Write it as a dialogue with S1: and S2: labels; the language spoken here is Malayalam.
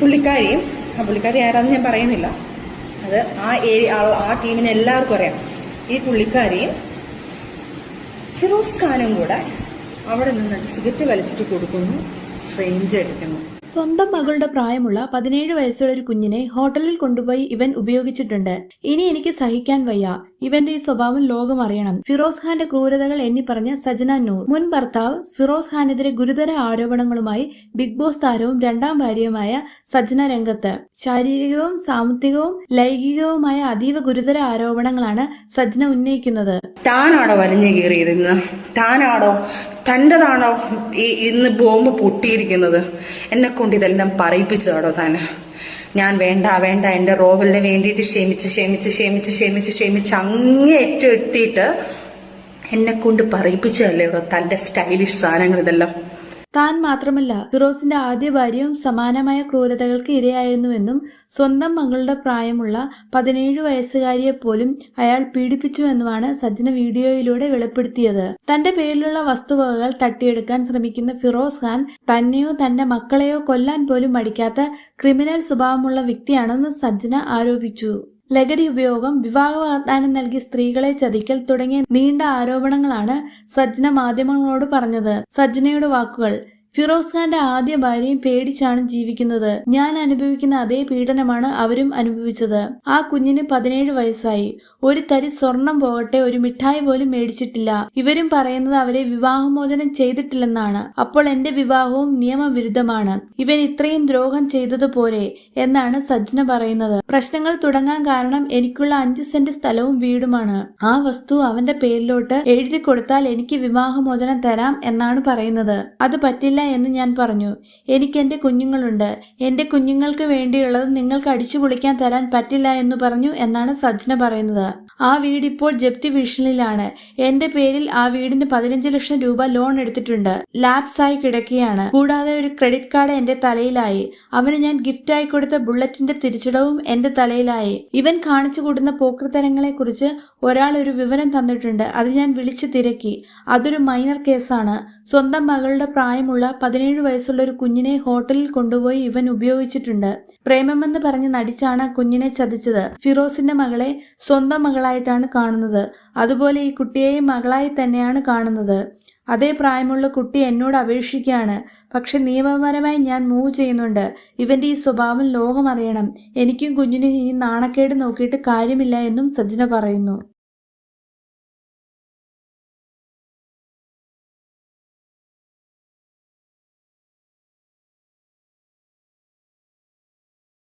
S1: പുള്ളിക്കാരി ആരാന്ന് ഞാൻ പറയുന്നില്ല, അത് ആ ടീമിന് എല്ലാവർക്കും അറിയാം. ഈ പുള്ളിക്കാരിയും ഫിറോസ് ഖാനും കൂടെ അവിടെ നിന്നിട്ട് സിഗരറ്റ് വലിച്ചിട്ട് കൊടുക്കുന്നു, ഫ്രെയിം ചെയ്തിരിക്കുന്നു.
S2: സ്വന്തം മകളുടെ പ്രായമുള്ള 17 വയസ്സുള്ള ഒരു കുഞ്ഞിനെ ഹോട്ടലിൽ കൊണ്ടുപോയി ഇവൻ ഉപയോഗിച്ചിട്ടുണ്ട്. ഇനി എനിക്ക് സഹിക്കാൻ വയ്യ. ഇവന്റെ ഈ സ്വഭാവം ലോകം അറിയണം. ഫിറോസ് ഖാന്റെ ക്രൂരതകൾ എണ്ണി പറഞ്ഞ സജന നൂർ. മുൻ ഭർത്താവ് ഫിറോസ് ഖാനെതിരെ ഗുരുതര ആരോപണങ്ങളുമായി ബിഗ് ബോസ് താരവും രണ്ടാം ഭാര്യയുമായ സജന രംഗത്ത്. ശാരീരികവും സാമ്പത്തികവും ലൈംഗികവുമായ അതീവ ഗുരുതര ആരോപണങ്ങളാണ് സജന ഉന്നയിക്കുന്നത്.
S1: താനാണോ വലിഞ്ഞു കീറിയത്? താനാണോ, തൻ്റെതാണോ ഇന്ന് ബോംബ് പൊട്ടിയിരിക്കുന്നത്? എന്നെ കൊണ്ട് ഇതെല്ലാം പറയിപ്പിച്ചതാണോ താന്? ഞാൻ വേണ്ട എൻ്റെ റോവലിന് വേണ്ടിയിട്ട് ക്ഷമിച്ച് അങ്ങേറ്റം എത്തിയിട്ട് എന്നെ കൊണ്ട് പറയിപ്പിച്ചതല്ലേ ഇവിടെ തൻ്റെ സ്റ്റൈലിഷ് സാധനങ്ങൾ ഇതെല്ലാം.
S2: താൻ മാത്രമല്ല, ഫിറോസിന്റെ ആദ്യ ഭാര്യയും സമാനമായ ക്രൂരതകൾക്ക് ഇരയായിരുന്നുവെന്നും സ്വന്തം മകളുടെ പ്രായമുള്ള 17 വയസ്സുകാരിയെ പോലും അയാൾ പീഡിപ്പിച്ചുവെന്നുമാണ് സജ്ജന വീഡിയോയിലൂടെ വെളിപ്പെടുത്തിയത്. തന്റെ പേരിലുള്ള വസ്തുവകകൾ തട്ടിയെടുക്കാൻ ശ്രമിക്കുന്ന ഫിറോസ് ഖാൻ തന്നെയോ തന്റെ മക്കളെയോ കൊല്ലാൻ പോലും മടിക്കാത്ത ക്രിമിനൽ സ്വഭാവമുള്ള വ്യക്തിയാണെന്ന് സജ്ജന ആരോപിച്ചു. ലഹരി ഉപയോഗം, വിവാഹ വാഗ്ദാനം നൽകി സ്ത്രീകളെ ചതിക്കൽ തുടങ്ങിയ നീണ്ട ആരോപണങ്ങളാണ് സജ്ജന മാധ്യമങ്ങളോട് പറഞ്ഞത്. സജ്ജനയുടെ വാക്കുകൾ: ഫിറോസ് ഖാന്റെ ആദ്യ ഭാര്യയും പേടിച്ചാണ് ജീവിക്കുന്നത്. ഞാൻ അനുഭവിക്കുന്ന അതേ പീഡനമാണ് അവരും അനുഭവിച്ചത്. ആ കുഞ്ഞിന് 17 വയസ്സായി. ഒരു തരി സ്വർണം പോകട്ടെ, ഒരു മിഠായി പോലും മേടിച്ചിട്ടില്ല. ഇവരും പറയുന്നത് അവരെ വിവാഹമോചനം ചെയ്തിട്ടില്ലെന്നാണ്. അപ്പോൾ എന്റെ വിവാഹവും നിയമവിരുദ്ധമാണ്. ഇവൻ ഇത്രയും ദ്രോഹം ചെയ്തതുപോലെ എന്നാണ് സജ്ജന പറയുന്നത്. പ്രശ്നങ്ങൾ തുടങ്ങാൻ കാരണം എനിക്കുള്ള 5 സെന്റ് സ്ഥലവും വീടുമാണ്. ആ വസ്തു അവന്റെ പേരിലോട്ട് എഴുതി കൊടുത്താൽ എനിക്ക് വിവാഹമോചനം തരാം എന്നാണ് പറയുന്നത്. അത് പറ്റില്ല എന്ന് ഞാൻ പറഞ്ഞു. എനിക്ക് എന്റെ കുഞ്ഞുങ്ങളുണ്ട്. എന്റെ കുഞ്ഞുങ്ങൾക്ക് വേണ്ടിയുള്ളത് നിങ്ങൾക്ക് അടിച്ചു പൊളിക്കാൻ തരാൻ പറ്റില്ല എന്ന് പറഞ്ഞു എന്നാണ് സജ്ജന പറയുന്നത്. ആ വീട് ഇപ്പോൾ ജപ്തി ഭീഷണിയിലാണ്. എന്റെ പേരിൽ ആ വീടിന് 15 ലക്ഷം രൂപ ലോൺ എടുത്തിട്ടുണ്ട്. ലാപ്സായി കിടക്കുകയാണ്. കൂടാതെ ഒരു ക്രെഡിറ്റ് കാർഡ് എന്റെ തലയിലായി. അവന് ഞാൻ ഗിഫ്റ്റായി കൊടുത്ത ബുള്ളറ്റിന്റെ തിരിച്ചടവും എന്റെ തലയിലായി. ഇവൻ കാണിച്ചു കൂടുന്ന പോക്കൃത്തരങ്ങളെ കുറിച്ച് ഒരാൾ ഒരു വിവരം തന്നിട്ടുണ്ട്. അത് ഞാൻ വിളിച്ചു തിരക്കി. അതൊരു മൈനർ കേസാണ്. സ്വന്തം മകളുടെ പ്രായമുള്ള 17 വയസ്സുള്ള ഒരു കുഞ്ഞിനെ ഹോട്ടലിൽ കൊണ്ടുപോയി ഇവൻ ഉപയോഗിച്ചിട്ടുണ്ട്. പ്രേമമെന്ന് പറഞ്ഞ് നടിച്ചാണ് കുഞ്ഞിനെ ചതിച്ചത്. ഫിറോസിന്റെ മകളെ സ്വന്തം മകളായിട്ടാണ് കാണുന്നത്. അതുപോലെ ഈ കുട്ടിയെയും മകളായി തന്നെയാണ് കാണുന്നത്. അതേ പ്രായമുള്ള കുട്ടി എന്നോട് അപേക്ഷിക്കുകയാണ്. പക്ഷെ നിയമപരമായി ഞാൻ മൂവ് ചെയ്യുന്നുണ്ട്. ഇവന്റെ ഈ സ്വഭാവം ലോകം അറിയണം. എനിക്കും കുഞ്ഞിനും ഈ നാണക്കേട് നോക്കിയിട്ട് കാര്യമില്ല എന്നും സജ്ജന പറയുന്നു.